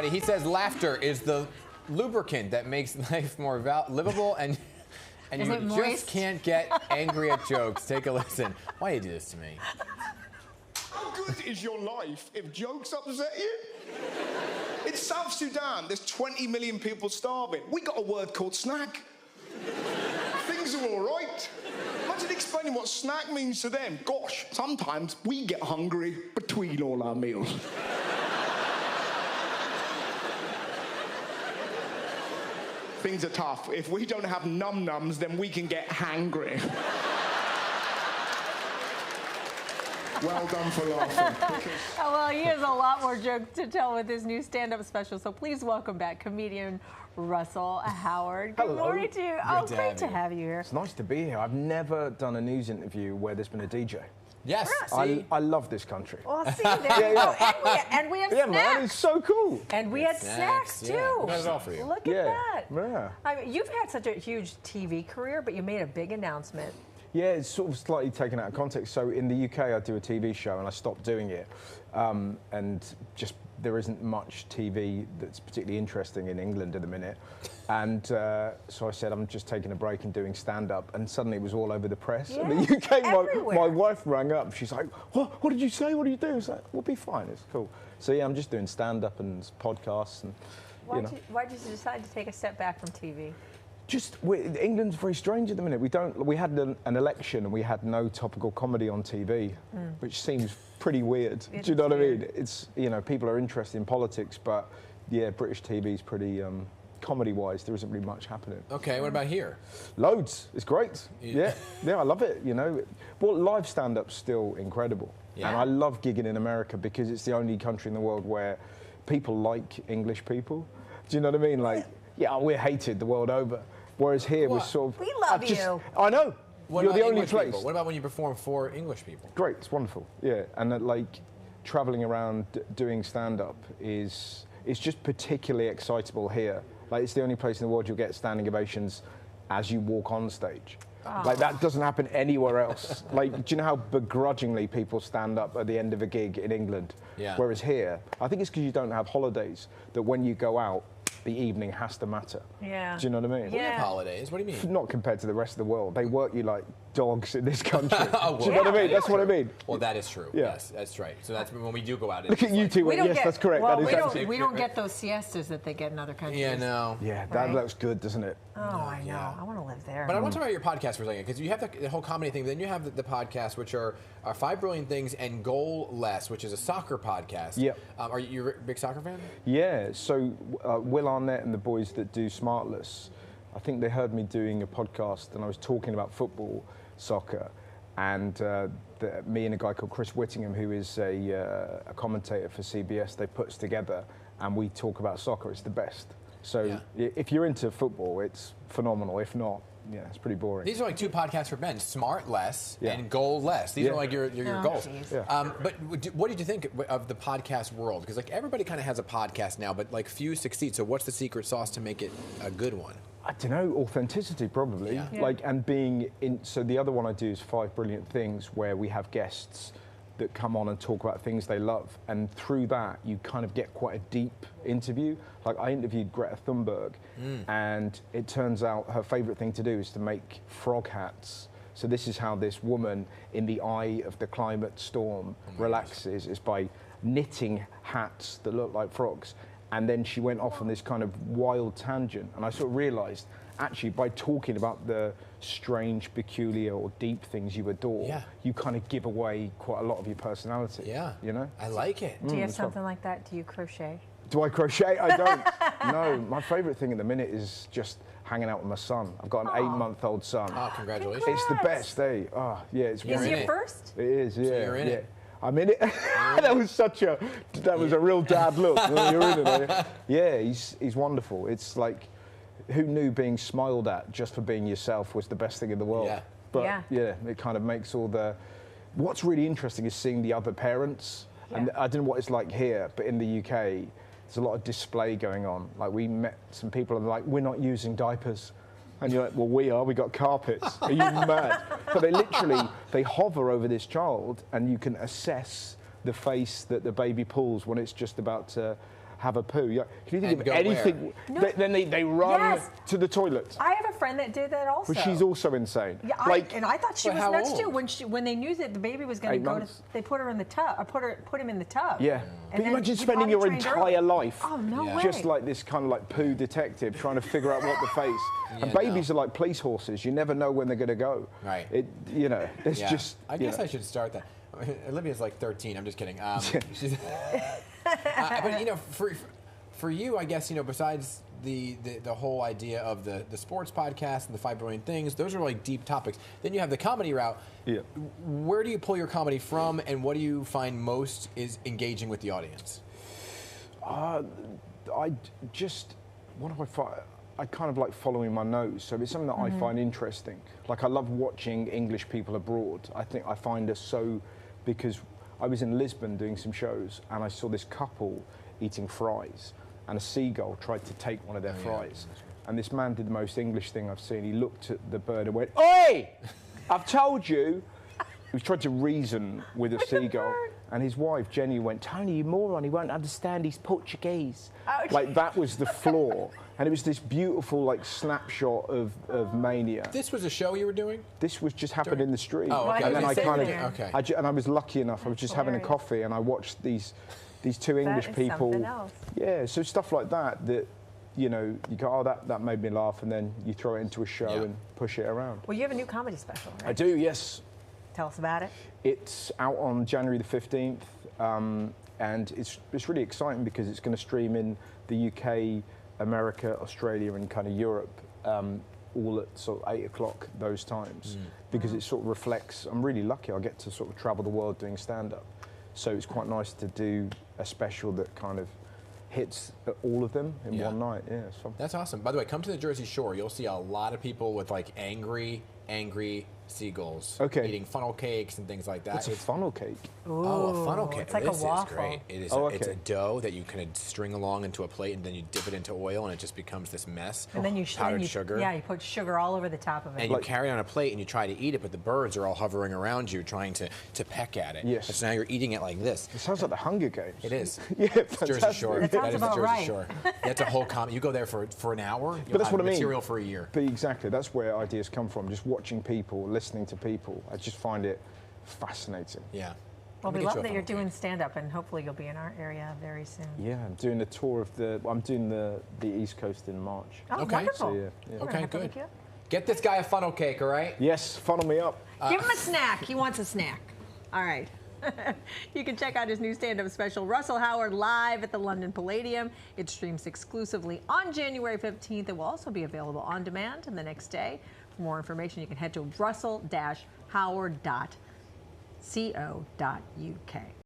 He says laughter is the lubricant that makes life more livable, and you just can't get angry at jokes. Take a listen. Why do you do this to me? How good is your life if jokes upset you? In South Sudan, there's 20 million people starving. We got a word called snack. Things are all right. Imagine explaining what snack means to them. Gosh, sometimes we get hungry between all our meals. Things are tough. If we don't have num-nums, then we can get hangry. Well done for laughing. Oh, well, he has a lot more jokes to tell with his new stand-up special, so please welcome back comedian Russell Howard. Good morning to you. Oh, great to have you here. It's nice to be here. I've never done a news interview where there's been a DJ. Yes. I love this country. Well, see, there you go. And we have snacks. Man, it's so cool. And we had snacks, too. Yeah. We got it all for you. Look at that. Yeah. I mean, you've had such a huge TV career, but you made a big announcement. Yeah, it's sort of slightly taken out of context. So in the UK, I do a TV show, and I stopped doing it. And just there isn't much TV that's particularly interesting in England at the minute. And so I said, I'm just taking a break and doing stand-up. And suddenly it was all over the press. Yeah, in the UK, my wife rang up. She's like, what did you say? What do you do? It's like, we'll be fine. It's cool. So yeah, I'm just doing stand-up and podcasts. And, why did you decide to take a step back from TV? England's very strange at the minute. We had an election and we had no topical comedy on TV, which seems pretty weird. Do you know what I mean? It's, people are interested in politics, but yeah, British TV's pretty, comedy-wise, there isn't really much happening. Okay, what about here? Loads. It's great. Yeah, I love it, Well, live stand-up's still incredible. Yeah. And I love gigging in America because it's the only country in the world where people like English people. Do you know what I mean? Like, yeah, we're hated the world over. Whereas here, we're sort of... We love you. I know. You're the only place. What about when you perform for English people? Great. It's wonderful. Yeah. And traveling around doing stand-up is just particularly excitable here. Like, it's the only place in the world you'll get standing ovations as you walk on stage. Oh. Like, that doesn't happen anywhere else. Like, do you know how begrudgingly people stand up at the end of a gig in England? Yeah. Whereas here, I think it's because you don't have holidays, that when you go out, the evening has to matter. Yeah. Do you know what I mean? Yeah. We have holidays. What do you mean? Not compared to the rest of the world. They work you like dogs in this country. Do you know what I mean? That's what I mean. Well, that is true. Yeah. Yes, that's right. So that's when we do go out. Look at you two. Yes, that's correct. Well, we don't get those siestas that they get in other countries. Yeah, no. Yeah, that looks good, doesn't it? Oh, I know. Yeah. I want to live there. But I want to talk about your podcast for a second, because you have the whole comedy thing, but then you have the podcast, which are 5 Brilliant Things and Goal Less, which is a soccer podcast. Yeah. Are you a big soccer fan? Yeah. So Will Arnett and the boys that do Smartless, I think they heard me doing a podcast, and I was talking about football, soccer, and me and a guy called Chris Whittingham, who is a commentator for CBS, they put us together, and we talk about soccer. It's the best. So if you're into football, it's phenomenal. If not, yeah, it's pretty boring. These are like 2 podcasts for men, Smart Less and Goal Less. These are like your goals. But what did you think of the podcast world? Because like everybody kind of has a podcast now, but like few succeed. So what's the secret sauce to make it a good one? I don't know, authenticity probably. Yeah. Like, and being in, so the other one I do is 5 Brilliant Things, where we have guests that come on and talk about things they love, and through that you kind of get quite a deep interview. Like, I interviewed Greta Thunberg, and it turns out her favorite thing to do is to make frog hats. So this is how this woman, in the eye of the climate storm, relaxes, is by knitting hats that look like frogs. And then she went off on this kind of wild tangent, and I sort of realized, actually, by talking about the strange, peculiar, or deep things you adore, you kind of give away quite a lot of your personality. Yeah. You know? I like it. Do you have something like that? Do you crochet? Do I crochet? I don't. No, my favorite thing at the minute is just hanging out with my son. I've got an 8-month-old son. Oh, congratulations. It's the best, eh? Oh, yeah, it's wonderful. Is he your first? It is, yeah. So you're in it. I'm in it. That was a real dad look. You're in it. Yeah, he's wonderful. It's like, who knew being smiled at just for being yourself was the best thing in the world? Yeah. But yeah, it kind of makes all the. What's really interesting is seeing the other parents. Yeah. And I don't know what it's like here, but in the UK, there's a lot of display going on. Like, we met some people and they're like, we're not using diapers. And you're like, well, we got carpets. Are you mad? But they hover over this child, and you can assess the face that the baby pulls when it's just about to have a poo. Yeah. Can you think of anything? No. Then they run to the toilet. I have a friend that did that also. But she's also insane. Yeah, and I thought she was nuts too. When they knew that the baby was going to go to, they put her in the tub. Put him in the tub. Yeah. And but imagine spending your entire life way. just like this kind of like poo detective trying to figure out what the face. And babies are like police horses. You never know when they're going to go. Right. It's just. I guess I should start that. Olivia's like 13. I'm just kidding. She's, but for you, I guess besides the whole idea of the sports podcast and the 5 billion things, those are like deep topics. Then you have the comedy route. Yeah. Where do you pull your comedy from, and what do you find most is engaging with the audience? What do I find? I kind of like following my nose, so it's something that I find interesting. Like I love watching English people abroad. I find us so, because I was in Lisbon doing some shows and I saw this couple eating fries and a seagull tried to take one of their fries. And this man did the most English thing I've seen. He looked at the bird and went, "Oi! I've told you." He was trying to reason with a seagull. And his wife, Jenny, went, "Tony, you moron, he won't understand, he's Portuguese." Like that was the flaw. And it was this beautiful like snapshot of mania. This was a show you were doing? This was just happened in the street. Oh, okay. And then I kind of, and I was lucky enough, I was just having a coffee and I watched these two English people. Yeah, so stuff like that, you go, oh, that made me laugh, and then you throw it into a show and push it around. Well, you have a new comedy special, right? I do, yes. Tell us about it. It's out on January the 15th, and it's really exciting because it's going to stream in the UK, America, Australia, and kind of Europe, all at sort of 8 o'clock those times, because it sort of reflects. I'm really lucky. I get to sort of travel the world doing stand-up, so it's quite nice to do a special that kind of hits all of them in one night. Yeah, it's fun. That's awesome. By the way, come to the Jersey Shore. You'll see a lot of people with like angry seagulls eating funnel cakes and things like that. What's a funnel cake? Ooh, a funnel cake. It's like this a waffle. Is great. It is. It's a dough that you kind of string along into a plate, and then you dip it into oil, and it just becomes this mess. And then you powdered sugar. Yeah, you put sugar all over the top of it. And you carry it on a plate, and you try to eat it, but the birds are all hovering around you, trying to peck at it. Yes. And so now you're eating it like this. It sounds like the Hunger Games. It is. Yeah, it's Jersey Shore. That sounds about Jersey Shore. That's a whole comedy. You go there for an hour. But that's what I mean. Material for a year. But exactly, that's where ideas come from. Just watching people, listening to people. I just find it fascinating. Yeah. Well, we love that you're doing stand-up, and hopefully you'll be in our area very soon. Yeah, I'm doing a tour of I'm doing the East Coast in March. Oh, okay. wonderful. So, yeah. Okay, good. Get this guy a funnel cake, all right? Yes, funnel me up. Give him a snack. He wants a snack. All right. You can check out his new stand-up special, Russell Howard, live at the London Palladium. It streams exclusively on January 15th. It will also be available on demand the next day. For more information, you can head to russell-howard.co.uk.